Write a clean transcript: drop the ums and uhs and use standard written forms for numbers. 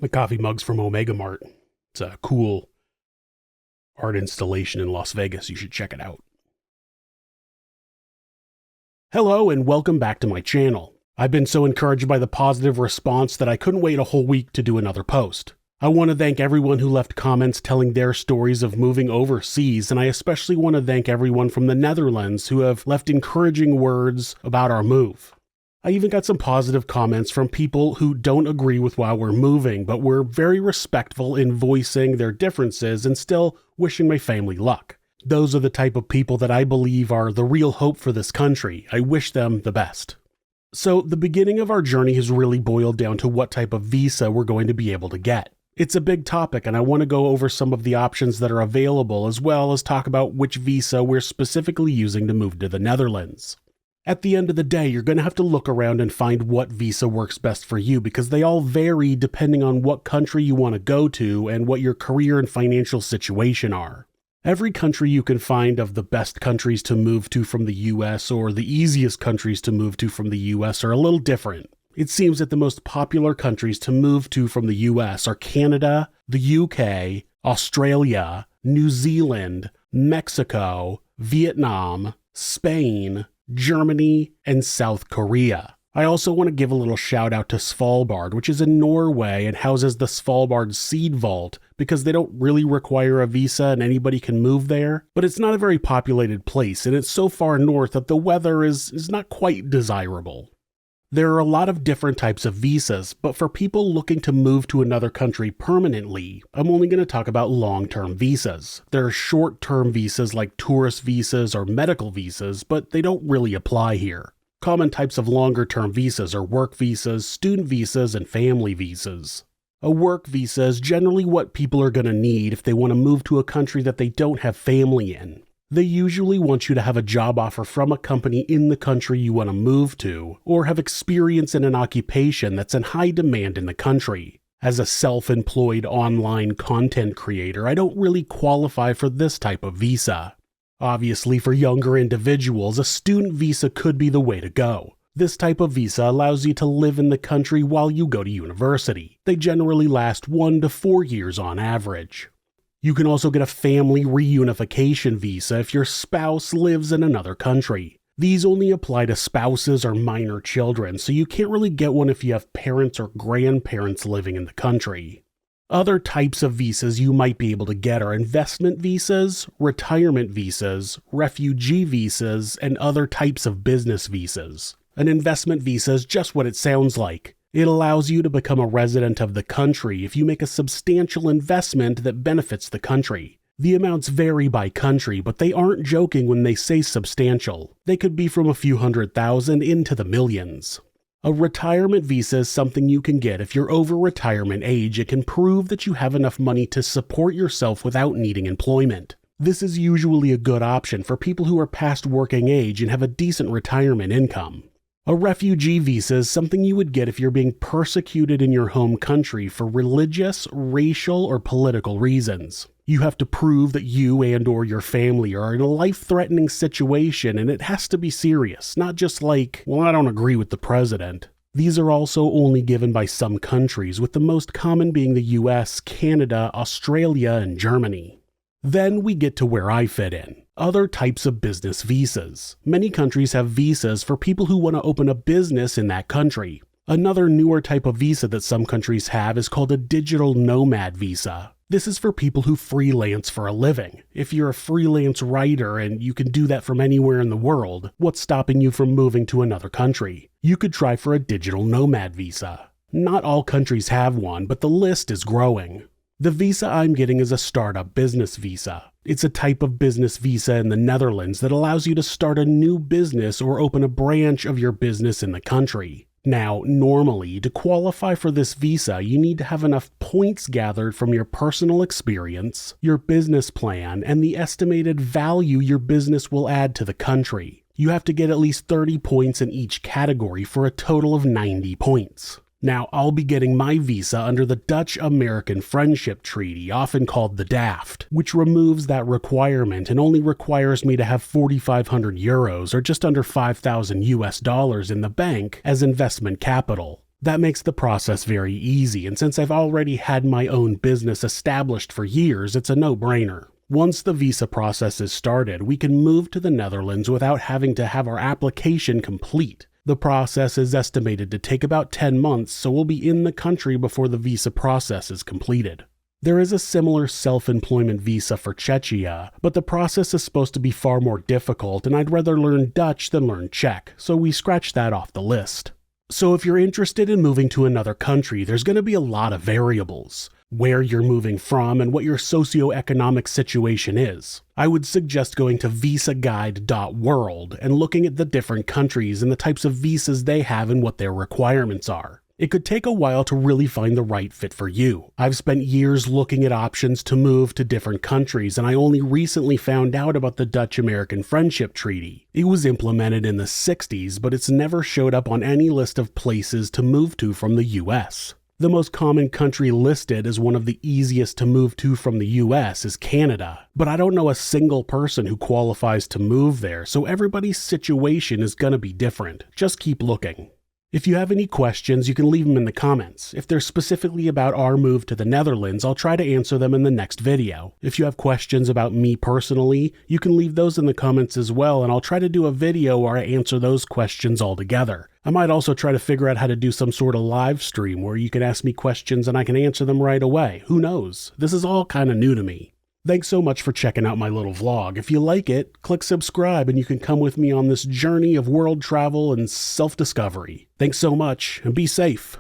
My coffee mug's from Omega Mart. It's a cool art installation in Las Vegas. You should check it out. Hello and welcome back to my channel. I've been so encouraged by the positive response that I couldn't wait a whole week to do another post. I want to thank everyone who left comments telling their stories of moving overseas, and I especially want to thank everyone from the Netherlands who have left encouraging words about our move. I even got some positive comments from people who don't agree with why we're moving, but were very respectful in voicing their differences and still wishing my family luck. Those are the type of people that I believe are the real hope for this country. I wish them the best. So the beginning of our journey has really boiled down to what type of visa we're going to be able to get. It's a big topic, and I want to go over some of the options that are available, as well as talk about which visa we're specifically using to move to the Netherlands. At the end of the day, you're going to have to look around and find what visa works best for you, because they all vary depending on what country you want to go to and what your career and financial situation are. Every country you can find of the best countries to move to from the US or the easiest countries to move to from the US are a little different. It seems that the most popular countries to move to from the US are Canada, the UK, Australia, New Zealand, Mexico, Vietnam, Spain, Germany, and South Korea. I also want to give a little shout out to Svalbard, which is in Norway and houses the Svalbard Seed Vault, because they don't really require a visa and anybody can move there, but it's not a very populated place and it's so far north that the weather is not quite desirable. There are a lot of different types of visas, but for people looking to move to another country permanently, I'm only going to talk about long-term visas. There are short-term visas like tourist visas or medical visas, but they don't really apply here. Common types of longer-term visas are work visas, student visas, and family visas. A work visa is generally what people are going to need if they want to move to a country that they don't have family in. They usually want you to have a job offer from a company in the country you want to move to, or have experience in an occupation that's in high demand in the country. As a self-employed online content creator, I don't really qualify for this type of visa. Obviously, for younger individuals, a student visa could be the way to go. This type of visa allows you to live in the country while you go to university. They generally last 1 to 4 years on average. You can also get a family reunification visa if your spouse lives in another country. These only apply to spouses or minor children, so you can't really get one if you have parents or grandparents living in the country. Other types of visas you might be able to get are investment visas, retirement visas, refugee visas, and other types of business visas. An investment visa is just what it sounds like. It allows you to become a resident of the country if you make a substantial investment that benefits the country. The amounts vary by country, but they aren't joking when they say substantial. They could be from a few $100,000 into the millions. A retirement visa is something you can get if you're over retirement age. It can prove that you have enough money to support yourself without needing employment. This is usually a good option for people who are past working age and have a decent retirement income. A refugee visa is something you would get if you're being persecuted in your home country for religious, racial, or political reasons. You have to prove that you and/or your family are in a life-threatening situation, and it has to be serious, not just like, well, I don't agree with the president. These are also only given by some countries, with the most common being the US, Canada, Australia, and Germany. Then we get to where I fit in. Other types of business visas. Many countries have visas for people who want to open a business in that country. Another newer type of visa that some countries have is called a digital nomad visa. This is for people who freelance for a living. If you're a freelance writer and you can do that from anywhere in the world, what's stopping you from moving to another country? You could try for a digital nomad visa. Not all countries have one, but the list is growing. The visa I'm getting is a startup business visa. It's a type of business visa in the Netherlands that allows you to start a new business or open a branch of your business in the country. Now, normally, to qualify for this visa, you need to have enough points gathered from your personal experience, your business plan, and the estimated value your business will add to the country. You have to get at least 30 points in each category for a total of 90 points. Now, I'll be getting my visa under the Dutch-American Friendship Treaty, often called the DAFT, which removes that requirement and only requires me to have 4,500 euros or just under $5,000 US in the bank as investment capital. That makes the process very easy, and since I've already had my own business established for years, it's a no-brainer. Once the visa process is started, we can move to the Netherlands without having to have our application complete. The process is estimated to take about 10 months, so we'll be in the country before the visa process is completed. There is a similar self-employment visa for Czechia, but the process is supposed to be far more difficult, and I'd rather learn Dutch than learn Czech, so we scratch that off the list. So if you're interested in moving to another country, there's going to be a lot of variables. Where you're moving from and what your socioeconomic situation is. I would suggest going to visaguide.world and looking at the different countries and the types of visas they have and what their requirements are. It could take a while to really find the right fit for you. I've spent years looking at options to move to different countries, and I only recently found out about the Dutch-American Friendship Treaty. It was implemented in the 60s, but it's never showed up on any list of places to move to from the US. The most common country listed as one of the easiest to move to from the US is Canada, but I don't know a single person who qualifies to move there, so everybody's situation is gonna be different. Just keep looking. If you have any questions, you can leave them in the comments. If they're specifically about our move to the Netherlands, I'll try to answer them in the next video. If you have questions about me personally, you can leave those in the comments as well, and I'll try to do a video where I answer those questions all together. I might also try to figure out how to do some sort of live stream where you can ask me questions and I can answer them right away. Who knows? This is all kind of new to me. Thanks so much for checking out my little vlog. If you like it, click subscribe and you can come with me on this journey of world travel and self-discovery. Thanks so much, and be safe.